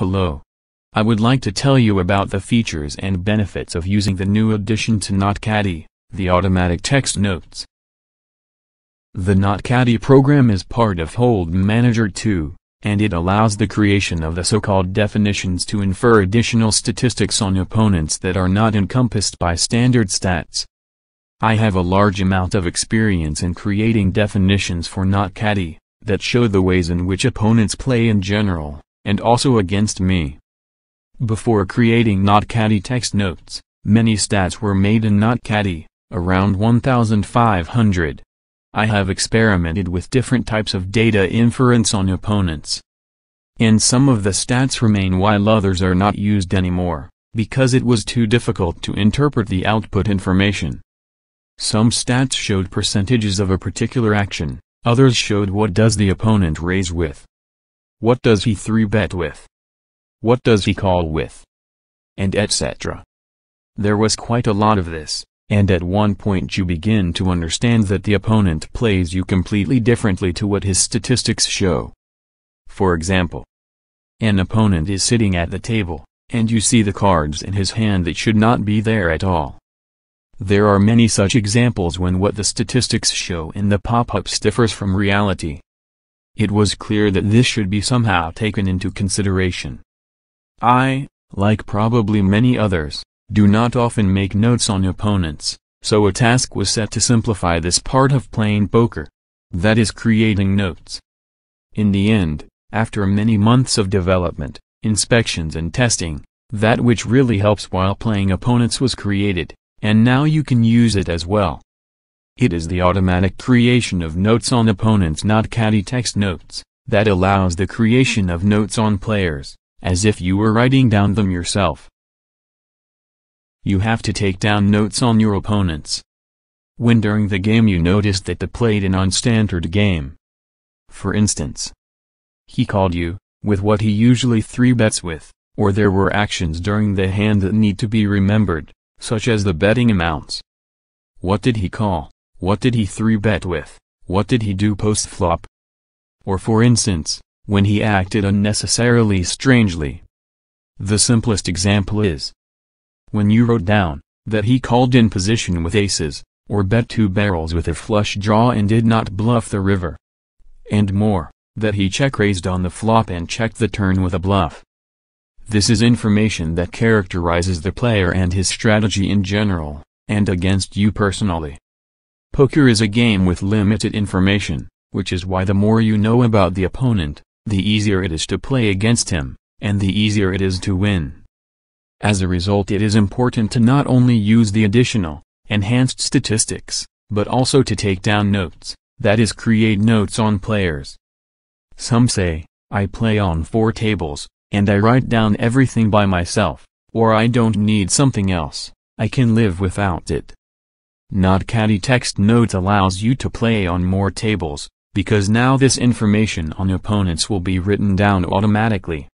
Hello. I would like to tell you about the features and benefits of using the new addition to Notecaddy, the automatic text notes. The Notecaddy program is part of HUD Manager 2, and it allows the creation of the so-called definitions to infer additional statistics on opponents that are not encompassed by standard stats. I have a large amount of experience in creating definitions for Notecaddy that show the ways in which opponents play in general, and also against me. Before creating Notecaddy Text.Notes, many stats were made in Notecaddy, around 1,500. I have experimented with different types of data inference on opponents. And some of the stats remain while others are not used anymore, because it was too difficult to interpret the output information. Some stats showed percentages of a particular action, others showed what does the opponent raise with. What does he 3-bet with? What does he call with? And etc. There was quite a lot of this, and at one point you begin to understand that the opponent plays you completely differently to what his statistics show. For example, an opponent is sitting at the table, and you see the cards in his hand that should not be there at all. There are many such examples when what the statistics show in the pop-ups differs from reality. It was clear that this should be somehow taken into consideration. I, like probably many others, do not often make notes on opponents, so a task was set to simplify this part of playing poker. That is creating notes. In the end, after many months of development, inspections and testing, that which really helps while playing opponents was created, and now you can use it as well. It is the automatic creation of notes on opponents Notecaddy Text.Notes, that allows the creation of notes on players, as if you were writing down them yourself. You have to take down notes on your opponents. When during the game you noticed that they played an unstandard game. For instance, he called you, with what he usually 3-bets with, or there were actions during the hand that need to be remembered, such as the betting amounts. What did he call? What did he 3-bet with? What did he do post-flop? Or for instance, when he acted unnecessarily strangely. The simplest example is when you wrote down that he called in position with aces, or bet 2 barrels with a flush draw and did not bluff the river. And more, that he check-raised on the flop and checked the turn with a bluff. This is information that characterizes the player and his strategy in general, and against you personally. Poker is a game with limited information, which is why the more you know about the opponent, the easier it is to play against him, and the easier it is to win. As a result, it is important to not only use the additional, enhanced statistics, but also to take down notes, that is create notes on players. Some say, I play on 4 tables, and I write down everything by myself, or I don't need something else, I can live without it. Notecaddy Text.Notes allows you to play on more tables, because now this information on opponents will be written down automatically.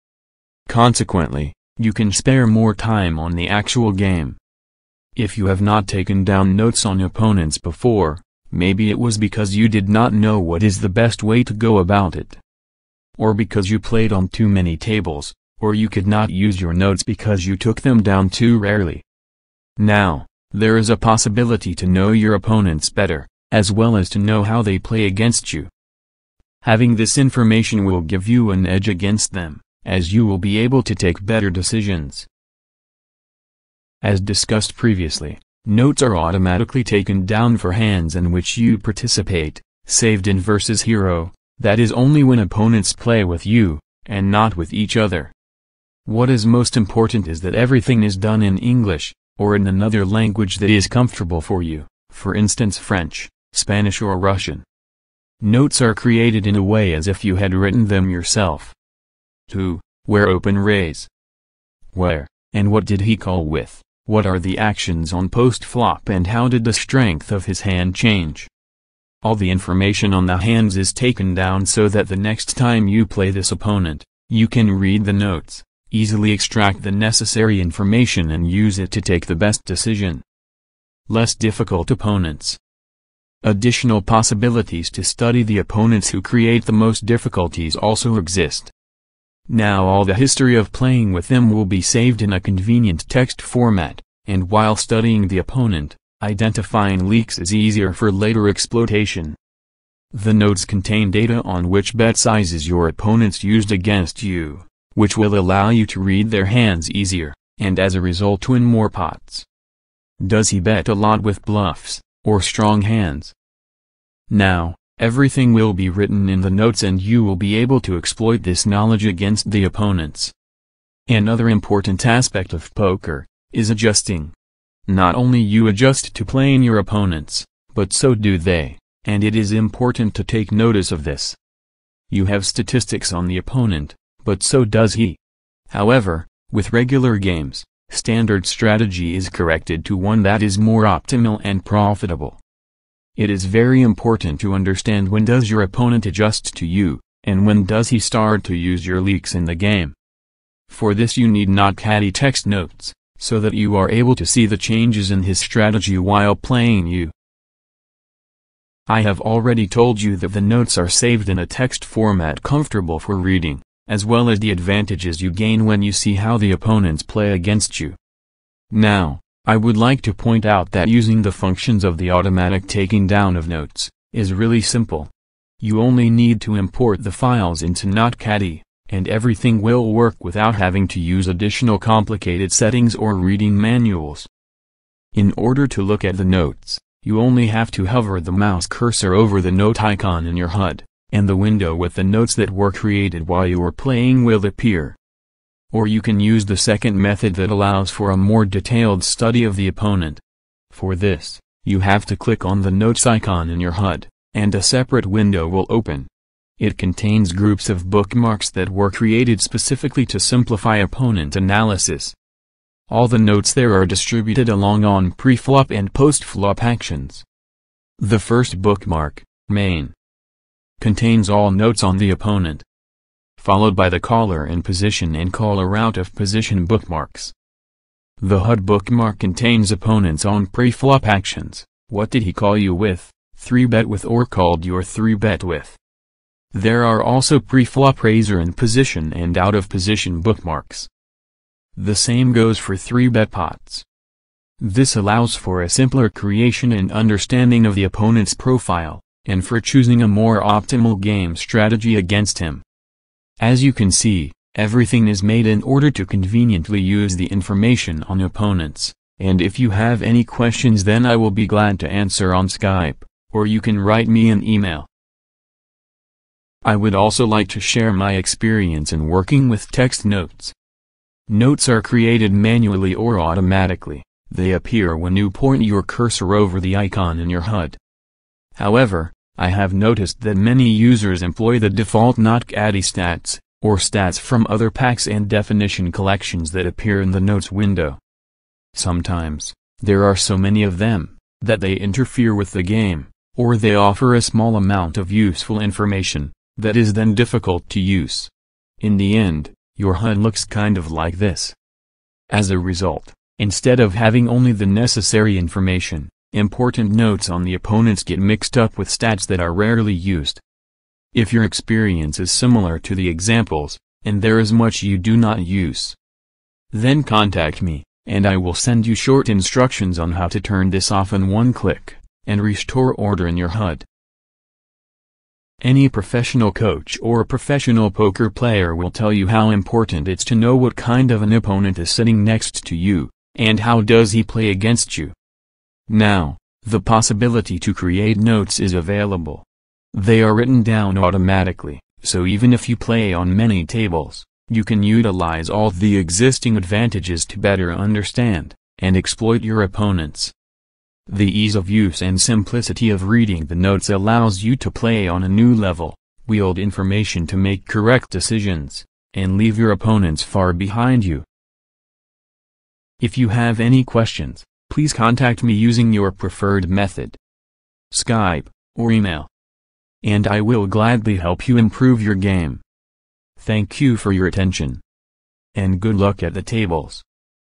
Consequently, you can spare more time on the actual game. If you have not taken down notes on opponents before, maybe it was because you did not know what is the best way to go about it. Or because you played on too many tables, or you could not use your notes because you took them down too rarely. Now, there is a possibility to know your opponents better, as well as to know how they play against you. Having this information will give you an edge against them, as you will be able to take better decisions. As discussed previously, notes are automatically taken down for hands in which you participate, saved in vsHERO, that is only when opponents play with you, and not with each other. What is most important is that everything is done in English, or in another language that is comfortable for you, for instance French, Spanish or Russian. Notes are created in a way as if you had written them yourself. Who, where open raise? Where, and what did he call with? What are the actions on post-flop and how did the strength of his hand change? All the information on the hands is taken down so that the next time you play this opponent, you can read the notes, easily extract the necessary information and use it to take the best decision. Less difficult opponents. Additional possibilities to study the opponents who create the most difficulties also exist. Now all the history of playing with them will be saved in a convenient text format, and while studying the opponent, identifying leaks is easier for later exploitation. The notes contain data on which bet sizes your opponents used against you, which will allow you to read their hands easier, and as a result win more pots. Does he bet a lot with bluffs, or strong hands? Now, everything will be written in the notes and you will be able to exploit this knowledge against the opponents. Another important aspect of poker is adjusting. Not only you adjust to playing your opponents, but so do they, and it is important to take notice of this. You have statistics on the opponent, but so does he. However, with regular games, standard strategy is corrected to one that is more optimal and profitable. It is very important to understand when does your opponent adjust to you, and when does he start to use your leaks in the game. For this you need Notecaddy Text.Notes, so that you are able to see the changes in his strategy while playing you. I have already told you that the notes are saved in a text format comfortable for reading, as well as the advantages you gain when you see how the opponents play against you. Now, I would like to point out that using the functions of the automatic taking down of notes is really simple. You only need to import the files into Notecaddy, and everything will work without having to use additional complicated settings or reading manuals. In order to look at the notes, you only have to hover the mouse cursor over the note icon in your HUD, and the window with the notes that were created while you were playing will appear. Or you can use the second method that allows for a more detailed study of the opponent. For this, you have to click on the notes icon in your HUD, and a separate window will open. It contains groups of bookmarks that were created specifically to simplify opponent analysis. All the notes there are distributed along on pre-flop and post-flop actions. The first bookmark, Main, contains all notes on the opponent, followed by the caller in position and caller out of position bookmarks. The HUD bookmark contains opponents on pre-flop actions, what did he call you with, 3-bet with or called your 3-bet with. There are also pre-flop raiser in position and out of position bookmarks. The same goes for 3-bet pots. This allows for a simpler creation and understanding of the opponent's profile, and for choosing a more optimal game strategy against him. As you can see, everything is made in order to conveniently use the information on opponents, and if you have any questions then I will be glad to answer on Skype, or you can write me an email. I would also like to share my experience in working with text notes. Notes are created manually or automatically. They appear when you point your cursor over the icon in your HUD. However, I have noticed that many users employ the default Notecaddy stats, or stats from other packs and definition collections that appear in the notes window. Sometimes, there are so many of them, that they interfere with the game, or they offer a small amount of useful information that is then difficult to use. In the end, your HUD looks kind of like this. As a result, instead of having only the necessary information, important notes on the opponents get mixed up with stats that are rarely used. If your experience is similar to the examples, and there is much you do not use, then contact me, and I will send you short instructions on how to turn this off in one click, and restore order in your HUD. Any professional coach or professional poker player will tell you how important it's to know what kind of an opponent is sitting next to you, and how does he play against you. Now, the possibility to create notes is available. They are written down automatically, so even if you play on many tables, you can utilize all the existing advantages to better understand and exploit your opponents. The ease of use and simplicity of reading the notes allows you to play on a new level, wield information to make correct decisions, and leave your opponents far behind you. If you have any questions, please contact me using your preferred method, Skype, or email, and I will gladly help you improve your game. Thank you for your attention, and good luck at the tables.